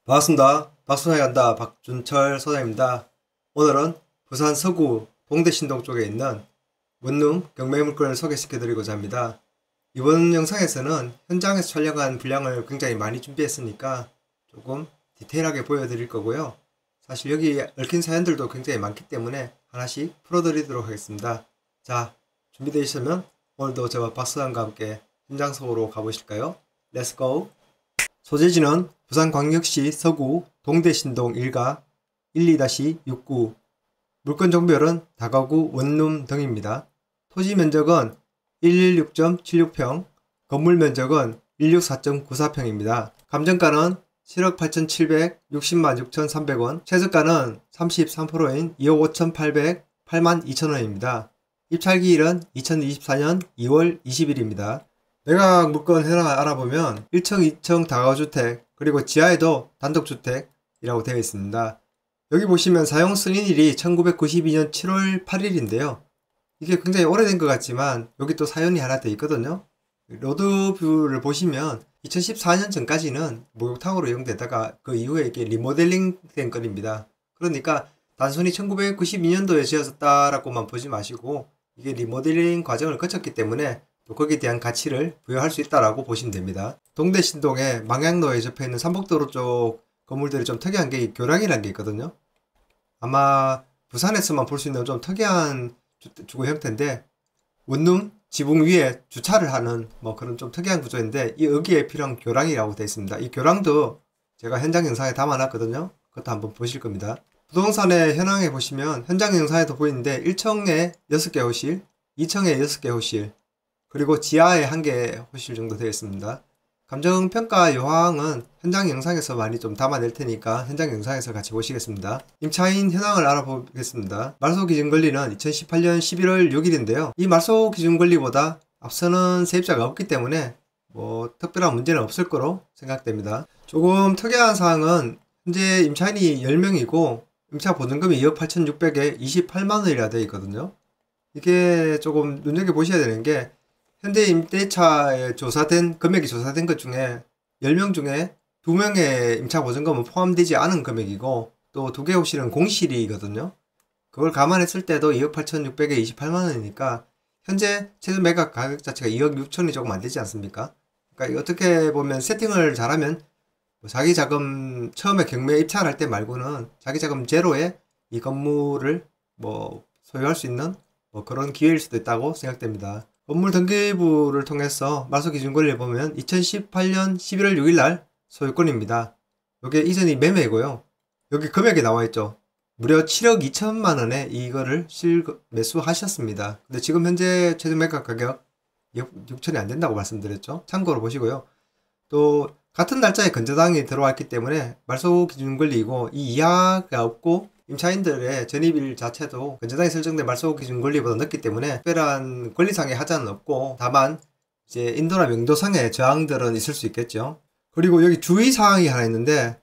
반갑습니다. 박수성에 간다 박준철 소장입니다. 오늘은 부산 서구 동대신동 쪽에 있는 원룸 경매물건을 소개시켜드리고자 합니다. 이번 영상에서는 현장에서 촬영한 분량을 굉장히 많이 준비했으니까 조금 디테일하게 보여드릴 거고요. 사실 여기 얽힌 사연들도 굉장히 많기 때문에 하나씩 풀어드리도록 하겠습니다. 자, 준비되셨으면 오늘도 저와 박수장과 함께 현장 속으로 가보실까요? 렛츠고! 소재지는 부산광역시 서구 동대신동 1가 12-69, 물건 종별은 다가구 원룸 등입니다. 토지 면적은 116.76평, 건물 면적은 164.94평입니다. 감정가는 7억 8,760만 6,300원, 최저가는 33%인 2억 5,800, 8만 2천원입니다. 입찰기일은 2024년 2월 20일입니다. 매각 물건 현황을 알아보면 1층, 2층 다가구주택, 그리고 지하에도 단독주택이라고 되어 있습니다. 여기 보시면 사용 승인일이 1992년 7월 8일인데요. 이게 굉장히 오래된 것 같지만 여기 또 사연이 하나 돼 있거든요. 로드뷰를 보시면 2014년 전까지는 목욕탕으로 이용되다가 그 이후에 이게 리모델링 된 건입니다. 그러니까 단순히 1992년도에 지어졌다라고만 보지 마시고 이게 리모델링 과정을 거쳤기 때문에 또 거기에 대한 가치를 부여할 수 있다라고 보시면 됩니다. 동대신동의 망향로에 접해있는 삼복도로 쪽 건물들이 좀 특이한 게 교량이라는 게 있거든요. 아마 부산에서만 볼 수 있는 좀 특이한 주거 형태인데 원룸 지붕 위에 주차를 하는 뭐 그런 좀 특이한 구조인데 이 여기에 필요한 교량이라고 되어 있습니다. 이 교량도 제가 현장 영상에 담아놨거든요. 그것도 한번 보실 겁니다. 부동산의 현황에 보시면 현장 영상에도 보이는데 1층에 6개 호실, 2층에 6개 호실, 그리고 지하에 1개 호실 정도 되어 있습니다. 감정평가 요항은 현장 영상에서 많이 좀 담아낼 테니까 현장 영상에서 같이 보시겠습니다. 임차인 현황을 알아보겠습니다. 말소 기준 권리는 2018년 11월 6일인데요. 이 말소 기준 권리보다 앞서는 세입자가 없기 때문에 뭐 특별한 문제는 없을 거로 생각됩니다. 조금 특이한 사항은 현재 임차인이 10명이고 임차 보증금이 2억 8,600에 28만원이라 되어 있거든요. 이게 조금 눈여겨보셔야 되는 게 현대 임대차에 조사된 금액이 조사된 것 중에 10명 중에 2명의 임차 보증금은 포함되지 않은 금액이고 또 2개 호실은 공실이거든요. 그걸 감안했을 때도 2억 8,600에 28만원이니까 현재 최저 매각 가격 자체가 2억 6천이 조금 안 되지 않습니까? 그러니까 어떻게 보면 세팅을 잘하면 자기 자금 처음에 경매 입찰할 때 말고는 자기 자금 제로에 이 건물을 뭐 소유할 수 있는 뭐 그런 기회일 수도 있다고 생각됩니다. 건물 등기부를 통해서 말소 기준 권리를 보면 2018년 11월 6일날 소유권입니다. 이게 이전이 매매고요. 여기 금액이 나와있죠. 무려 7억 2천만원에 이거를 매수하셨습니다. 근데 지금 현재 최저 매각 가격 2억 6천이 안 된다고 말씀드렸죠. 참고로 보시고요. 또 같은 날짜에 건저당이 들어왔기 때문에 말소 기준 권리이고 이 이하가 없고 임차인들의 전입일 자체도 건저당이 설정된 말소 기준 권리보다 높기 때문에 특별한 권리상의 하자는 없고 다만 이제 인도나 명도상의 저항들은 있을 수 있겠죠. 그리고 여기 주의사항이 하나 있는데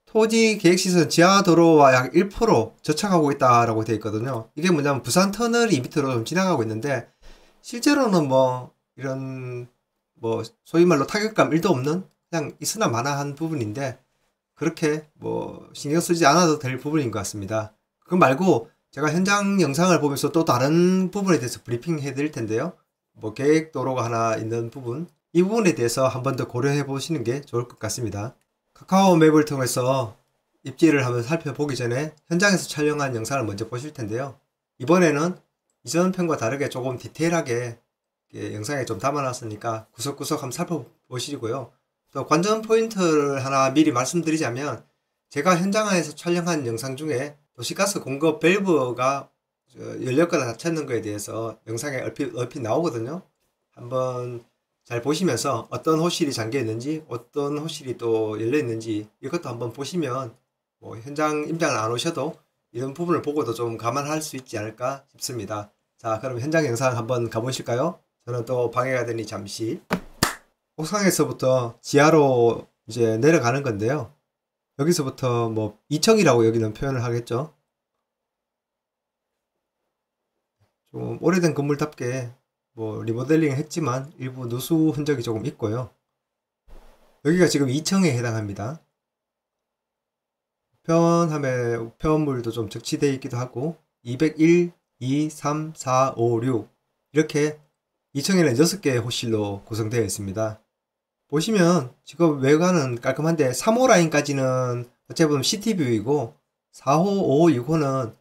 토지 계획시설 지하도로와 약 1% 저착하고 있다라고 되어 있거든요. 이게 뭐냐면 부산 터널이 밑으로 좀 지나가고 있는데 실제로는 뭐 이런 뭐 소위 말로 타격감 1도 없는 그냥 있으나 마나한 부분인데 그렇게 뭐 신경 쓰지 않아도 될 부분인 것 같습니다. 그거 말고 제가 현장 영상을 보면서 또 다른 부분에 대해서 브리핑 해드릴 텐데요. 뭐 계획도로가 하나 있는 부분, 이 부분에 대해서 한 번 더 고려해 보시는 게 좋을 것 같습니다. 카카오 맵을 통해서 입지를 한번 살펴보기 전에 현장에서 촬영한 영상을 먼저 보실 텐데요. 이번에는 이전 편과 다르게 조금 디테일하게 영상에 좀 담아놨으니까 구석구석 한번 살펴보시고요. 또 관전 포인트를 하나 미리 말씀드리자면 제가 현장에서 촬영한 영상 중에 도시가스 공급 밸브가 열렸거나 닫혔는 거에 대해서 영상에 얼핏 나오거든요. 한번 잘 보시면서 어떤 호실이 잠겨 있는지 어떤 호실이 또 열려 있는지 이것도 한번 보시면 뭐 현장 임장을 안 오셔도 이런 부분을 보고도 좀 감안할 수 있지 않을까 싶습니다. 자, 그럼 현장 영상 한번 가보실까요? 저는 또 방해가 되니 잠시. 옥상에서부터 지하로 이제 내려가는 건데요. 여기서부터 뭐 2층이라고 여기는 표현을 하겠죠. 좀 오래된 건물답게 뭐 리모델링 했지만 일부 누수 흔적이 조금 있고요. 여기가 지금 2층에 해당합니다. 우편함에 우편물도 좀 적치되어 있기도 하고 201, 2, 3, 4, 5, 6 이렇게 2층에는 6개의 호실로 구성되어 있습니다. 보시면 지금 외관은 깔끔한데 3호 라인까지는 어찌 보면 시티뷰이고 4호, 5호, 6호는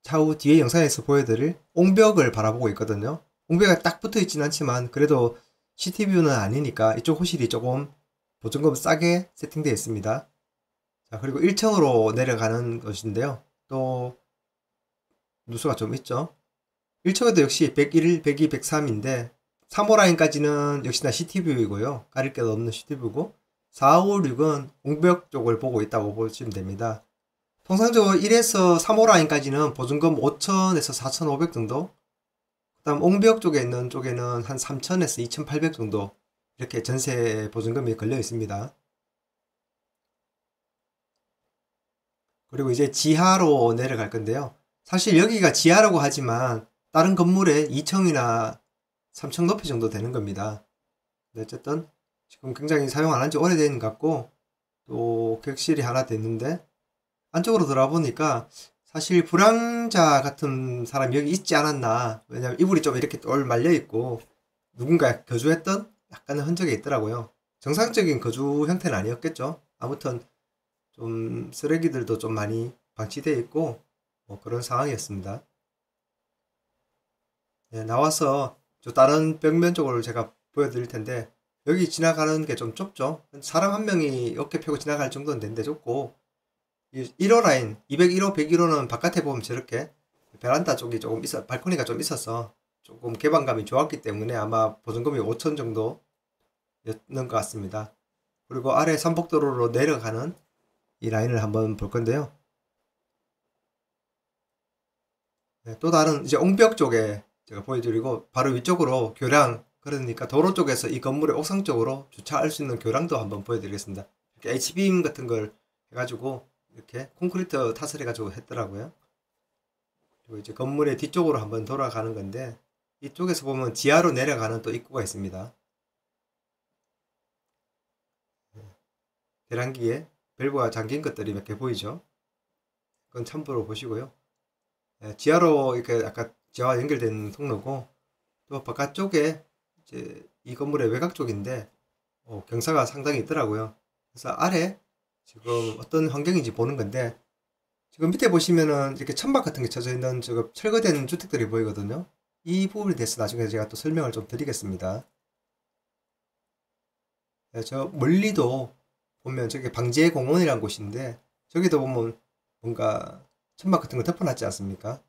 차후 뒤에 영상에서 보여드릴 옹벽을 바라보고 있거든요. 옹벽이 딱 붙어 있진 않지만 그래도 시티뷰는 아니니까 이쪽 호실이 조금 보증금 싸게 세팅되어 있습니다. 자, 그리고 1층으로 내려가는 것인데요. 또 누수가 좀 있죠. 1층에도 역시 101, 102, 103인데 3호 라인까지는 역시나 시티뷰이고요. 가릴 게 없는 시티뷰고 4, 5, 6은 옹벽 쪽을 보고 있다고 보시면 됩니다. 통상적으로 1에서 3호 라인까지는 보증금 5,000에서 4,500 정도, 그 다음 옹벽 쪽에 있는 쪽에는 한 3,000에서 2,800 정도 이렇게 전세 보증금이 걸려 있습니다. 그리고 이제 지하로 내려갈 건데요. 사실 여기가 지하라고 하지만 다른 건물에 2층이나 3층 높이 정도 되는 겁니다. 어쨌든 지금 굉장히 사용 안 한 지 오래된 것 같고 또 객실이 하나 됐는데 안쪽으로 들어가 보니까 사실 불황자 같은 사람이 여기 있지 않았나. 왜냐면 이불이 좀 이렇게 똘 말려 있고 누군가 거주했던 약간의 흔적이 있더라고요. 정상적인 거주 형태는 아니었겠죠. 아무튼 좀 쓰레기들도 좀 많이 방치되어 있고 뭐 그런 상황이었습니다. 네, 나와서 저 다른 벽면 쪽으로 제가 보여드릴 텐데 여기 지나가는 게 좀 좁죠. 사람 한 명이 어깨 펴고 지나갈 정도는 되는데 좁고 1호 라인 201호 101호는 바깥에 보면 저렇게 베란다 쪽이 조금 발코니가 좀 있어서 조금 개방감이 좋았기 때문에 아마 보증금이 5,000 정도였는 것 같습니다. 그리고 아래 삼복도로로 내려가는 이 라인을 한번 볼 건데요. 네, 또 다른 이제 옹벽 쪽에 제가 보여드리고 바로 위쪽으로 교량, 그러니까 도로 쪽에서 이 건물의 옥상 쪽으로 주차할 수 있는 교량도 한번 보여드리겠습니다. 이렇게 H빔 같은 걸 해가지고 이렇게 콘크리트 탓을 해가지고 했더라고요. 그리고 이제 건물의 뒤쪽으로 한번 돌아가는 건데 이쪽에서 보면 지하로 내려가는 또 입구가 있습니다. 계량기에 밸브가 잠긴 것들이 몇 개 보이죠. 그건 참고로 보시고요. 지하로 이렇게 아까 지하와 연결된 통로고 또 바깥쪽에 이제 이 건물의 외곽 쪽인데 경사가 상당히 있더라고요. 그래서 아래 지금 어떤 환경인지 보는 건데 지금 밑에 보시면은 이렇게 천막 같은 게 쳐져 있는 지금 철거된 주택들이 보이거든요. 이 부분에 대해서 나중에 제가 또 설명을 좀 드리겠습니다. 저 멀리도 보면 저기 방제공원이라는 곳인데 저기도 보면 뭔가 천막 같은 거 덮어놨지 않습니까?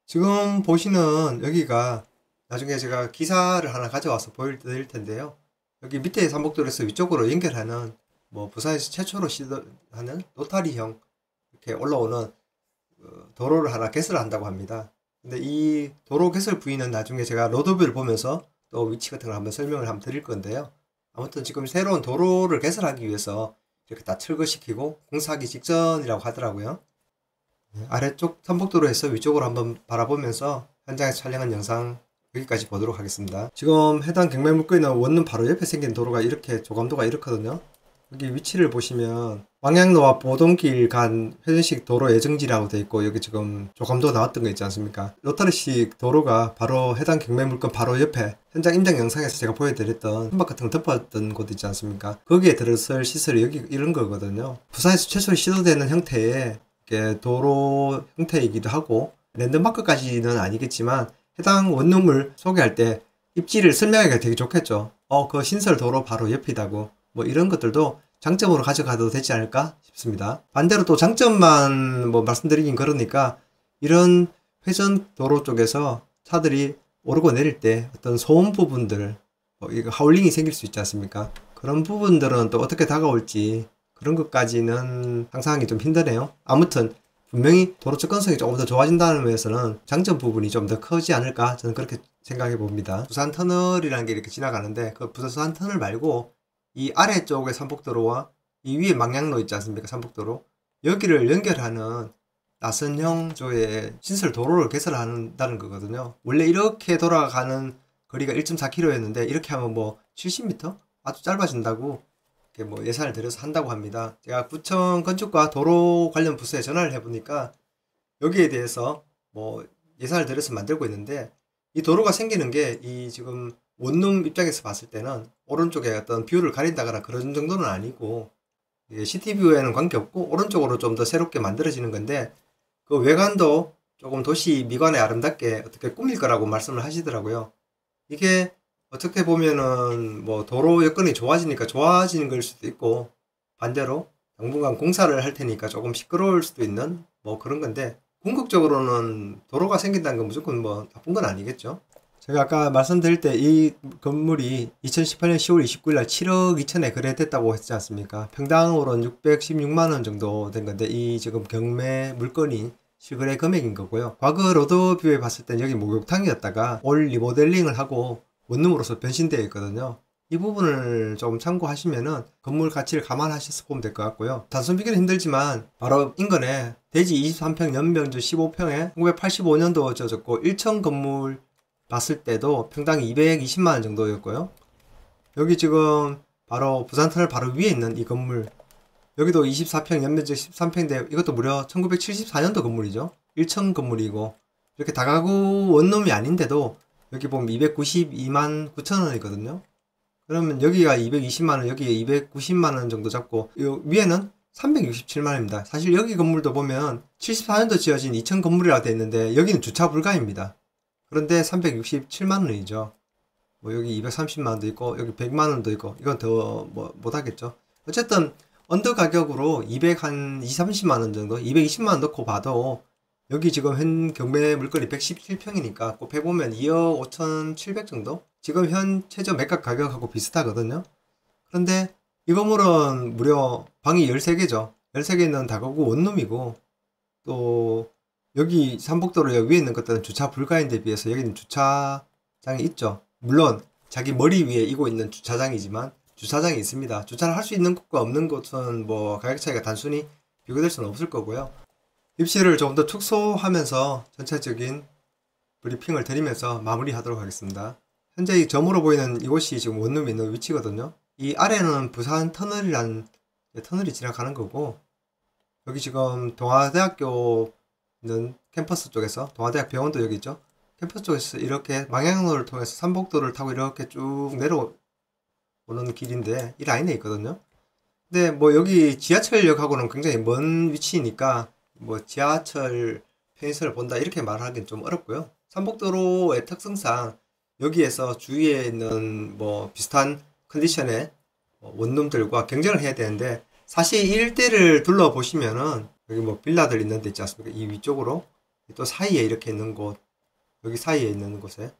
지금 보시는 여기가 나중에 제가 기사를 하나 가져와서 보여드릴 텐데요. 여기 밑에 삼복도로에서 위쪽으로 연결하는 뭐 부산에서 최초로 시도하는 노타리형 이렇게 올라오는 도로를 하나 개설을 한다고 합니다. 근데 이 도로 개설 부위는 나중에 제가 로드뷰를 보면서 또 위치 같은 걸 한번 설명을 한번 드릴 건데요. 아무튼 지금 새로운 도로를 개설하기 위해서 이렇게 다 철거시키고 공사하기 직전이라고 하더라고요. 아래쪽 삼복도로에서 위쪽으로 한번 바라보면서 현장에서 촬영한 영상 여기까지 보도록 하겠습니다. 지금 해당 경매 물고 있는 원룸 바로 옆에 생긴 도로가 이렇게 조감도가 이렇거든요. 여기 위치를 보시면 왕양로와 보동길 간 회전식 도로 예정지라고 되어 있고 여기 지금 조감도 나왔던 거 있지 않습니까? 로타리식 도로가 바로 해당 경매 물건 바로 옆에 현장 임장 영상에서 제가 보여드렸던 선박 같은 거 덮었던 곳 있지 않습니까? 거기에 들어설 시설이 여기 이런 거거든요. 부산에서 최초로 시도되는 형태의 도로 형태이기도 하고 랜드마크까지는 아니겠지만 해당 원룸을 소개할 때 입지를 설명하기가 되게 좋겠죠. 그 신설 도로 바로 옆이다고 뭐 이런 것들도 장점으로 가져가도 되지 않을까 싶습니다. 반대로 또 장점만 뭐 말씀드리긴 그러니까 이런 회전 도로 쪽에서 차들이 오르고 내릴 때 어떤 소음 부분들 이거 하울링이 생길 수 있지 않습니까? 그런 부분들은 또 어떻게 다가올지 그런 것까지는 상상하기 좀 힘드네요. 아무튼 분명히 도로 접근성이 조금 더 좋아진다는 면에서는 장점 부분이 좀 더 크지 않을까 저는 그렇게 생각해 봅니다. 부산 터널이라는 게 이렇게 지나가는데 그 부산 터널 말고 이 아래쪽의 삼복도로와 이 위에 망량로 있지 않습니까? 삼복도로 여기를 연결하는 나선형 조의 신설 도로를 개설한다는 거거든요. 원래 이렇게 돌아가는 거리가 1.4km였는데 이렇게 하면 뭐 70m? 아주 짧아진다고 이렇게 뭐 예산을 들여서 한다고 합니다. 제가 구청 건축과 도로 관련 부서에 전화를 해보니까 여기에 대해서 뭐 예산을 들여서 만들고 있는데, 이 도로가 생기는 게 이 지금 원룸 입장에서 봤을 때는 오른쪽에 어떤 뷰를 가린다거나 그런 정도는 아니고, 시티뷰에는 관계없고 오른쪽으로 좀 더 새롭게 만들어지는 건데, 그 외관도 조금 도시 미관에 아름답게 어떻게 꾸밀 거라고 말씀을 하시더라고요. 이게 어떻게 보면은 뭐 도로 여건이 좋아지니까 좋아지는 걸 수도 있고, 반대로 당분간 공사를 할 테니까 조금 시끄러울 수도 있는 뭐 그런 건데, 궁극적으로는 도로가 생긴다는 건 무조건 뭐 나쁜 건 아니겠죠. 제가 아까 말씀드릴 때 이 건물이 2018년 10월 29일 날 7억 2천에 거래됐다고 했지 않습니까? 평당으로는 616만 원 정도 된 건데, 이 지금 경매 물건이 실거래 금액인 거고요. 과거 로드뷰에 봤을 땐 여기 목욕탕이었다가 올 리모델링을 하고 원룸으로서 변신되어 있거든요. 이 부분을 좀 참고하시면은 건물 가치를 감안하셔서 보면 될 것 같고요. 단순 비교는 힘들지만 바로 인근에 대지 23평 연면적 15평에 1985년도 지어졌고 1층 건물 봤을 때도 평당 220만원 정도였고요. 여기 지금 바로 부산터널 바로 위에 있는 이 건물, 여기도 24평 연면적 13평인데 이것도 무려 1974년도 건물이죠. 1층 건물이고, 이렇게 다가구 원룸이 아닌데도 여기 보면 292만 9천원이거든요. 그러면 여기가 220만원, 여기에 290만원 정도 잡고, 요 위에는 367만원입니다. 사실 여기 건물도 보면 74년도 지어진 2층 건물이라 되어 있는데 여기는 주차 불가입니다. 그런데 367만원이죠. 뭐 여기 230만원도 있고 여기 100만원도 있고, 이건 더 뭐 못하겠죠. 어쨌든 언더 가격으로 230만원 정도, 220만원 넣고 봐도 여기 지금 현 경매 물건이 117평이니까 곱해보면 2억 5,700 정도? 지금 현 최저 매각 가격하고 비슷하거든요. 그런데 이 건물은 무려 방이 13개죠. 13개는 다가구 원룸이고, 또 여기 삼복도로 위에 있는 것들은 주차 불가인데 비해서 여기는 주차장이 있죠. 물론 자기 머리 위에 이고 있는 주차장이지만 주차장이 있습니다. 주차를 할 수 있는 곳과 없는 곳은 뭐 가격 차이가 단순히 비교될 수는 없을 거고요. 입시를 조금 더 축소하면서 전체적인 브리핑을 드리면서 마무리하도록 하겠습니다. 현재 이 점으로 보이는 이곳이 지금 원룸이 있는 위치거든요. 이 아래는 부산 터널이라는 터널이 지나가는 거고, 여기 지금 동아대학교 있는 캠퍼스 쪽에서, 동아대학 병원도 여기 있죠. 캠퍼스 쪽에서 이렇게 망향로를 통해서 삼복도를 타고 이렇게 쭉 내려오는 길인데 이 라인에 있거든요. 근데 뭐 여기 지하철역하고는 굉장히 먼 위치니까 뭐 지하철 편의성을 본다 이렇게 말하기는 좀 어렵고요. 삼복도로의 특성상 여기에서 주위에 있는 뭐 비슷한 컨디션의 원룸들과 경쟁을 해야 되는데, 사실 이 일대를 둘러보시면은 여기 뭐 빌라들 있는 데 있지 않습니까? 이 위쪽으로 또 사이에 이렇게 있는 곳, 여기 사이에 있는 곳에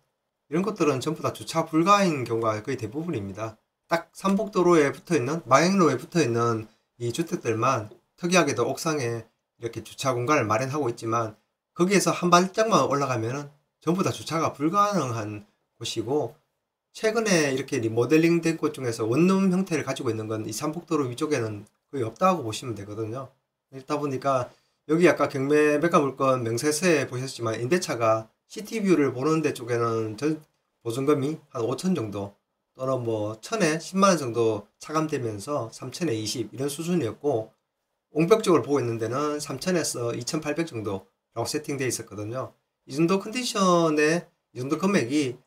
이런 것들은 전부 다 주차 불가인 경우가 거의 대부분입니다. 딱 삼복도로에 붙어있는, 마행로에 붙어있는 이 주택들만 특이하게도 옥상에 이렇게 주차 공간을 마련하고 있지만, 거기에서 한 발짝만 올라가면은 전부 다 주차가 불가능한 곳이고, 최근에 이렇게 리모델링 된 곳 중에서 원룸 형태를 가지고 있는 건 이 삼복도로 위쪽에는 거의 없다고 보시면 되거든요. 그렇다 보니까 여기 아까 경매 매각 물건 명세서에 보셨지만 임대차가 시티뷰를 보는 데 쪽에는 보증금이 한 5천 정도 또는 뭐 1000에 10만원 정도 차감되면서 3000에 20 이런 수준이었고, 옹벽적으로 보고 있는 데는 3000에서 2800 정도라고 세팅되어 있었거든요. 이 정도 컨디션에 이 정도 금액이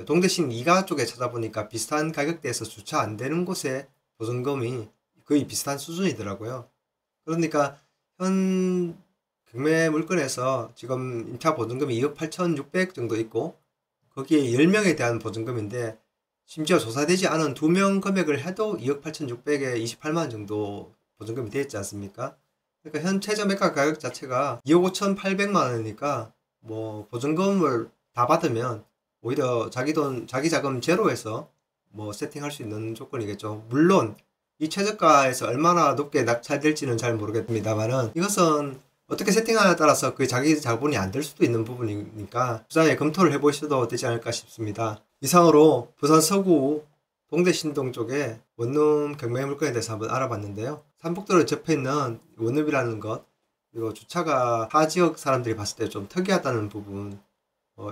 동대신 2가 쪽에 찾아보니까 비슷한 가격대에서 주차 안 되는 곳에 보증금이 거의 비슷한 수준이더라고요. 그러니까 현 경매 물건에서 지금 임차 보증금이 2억 8,600 정도 있고, 거기에 10명에 대한 보증금인데 심지어 조사되지 않은 2명 금액을 해도 2억 8,600에 28만원 정도 보증금이 되어 있지 않습니까? 그러니까 현 최저 매각 가격 자체가 2억 5,800만원이니까 뭐 보증금을 다 받으면 오히려 자기 돈, 자기 자금 제로에서 뭐 세팅할 수 있는 조건이겠죠. 물론 이 최저가에서 얼마나 높게 낙찰될지는 잘 모르겠습니다만은, 이것은 어떻게 세팅하냐에 따라서 그 자기 자본이 안 될 수도 있는 부분이니까 투자에 검토를 해보셔도 되지 않을까 싶습니다. 이상으로 부산 서구 동대신동 쪽에 원룸 경매 물건에 대해서 한번 알아봤는데요. 삼복도로 접해 있는 원룸이라는 것, 그리고 주차가 타 지역 사람들이 봤을 때 좀 특이하다는 부분,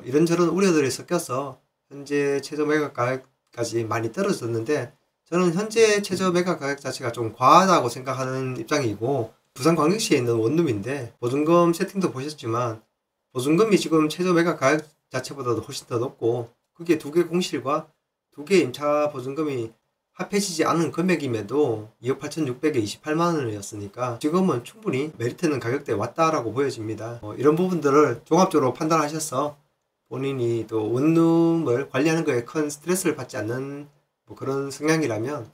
이런저런 우려들이 섞여서 현재 최저 매각 가격까지 많이 떨어졌는데, 저는 현재 최저 매각 가격 자체가 좀 과하다고 생각하는 입장이고, 부산광역시에 있는 원룸인데 보증금 세팅도 보셨지만 보증금이 지금 최저 매각 가격 자체보다도 훨씬 더 높고, 그게 두 개 공실과 두 개 임차 보증금이 합해지지 않은 금액임에도 2억 8,600에 28만 원이었으니까 지금은 충분히 메리트 있는 가격대에 왔다라고 보여집니다. 이런 부분들을 종합적으로 판단하셔서 본인이 또 원룸을 관리하는 거에 큰 스트레스를 받지 않는 그런 성향이라면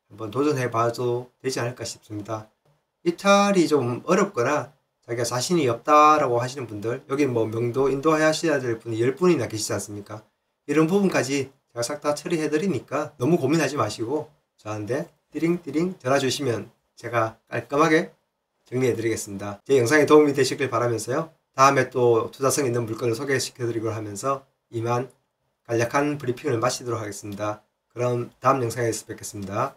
한번 도전해 봐도 되지 않을까 싶습니다. 입찰이 좀 어렵거나 자기가 자신이 없다라고 하시는 분들, 여기 명도 인도하셔야 될 분이 10분이나 계시지 않습니까? 이런 부분까지 제가 싹 다 처리해 드리니까 너무 고민하지 마시고 저한테 띠링띠링 전화 주시면 제가 깔끔하게 정리해 드리겠습니다. 제 영상이 도움이 되시길 바라면서요. 다음에 또 투자성 있는 물건을 소개시켜 드리고 하면서 이만 간략한 브리핑을 마치도록 하겠습니다. 그럼 다음 영상에서 뵙겠습니다.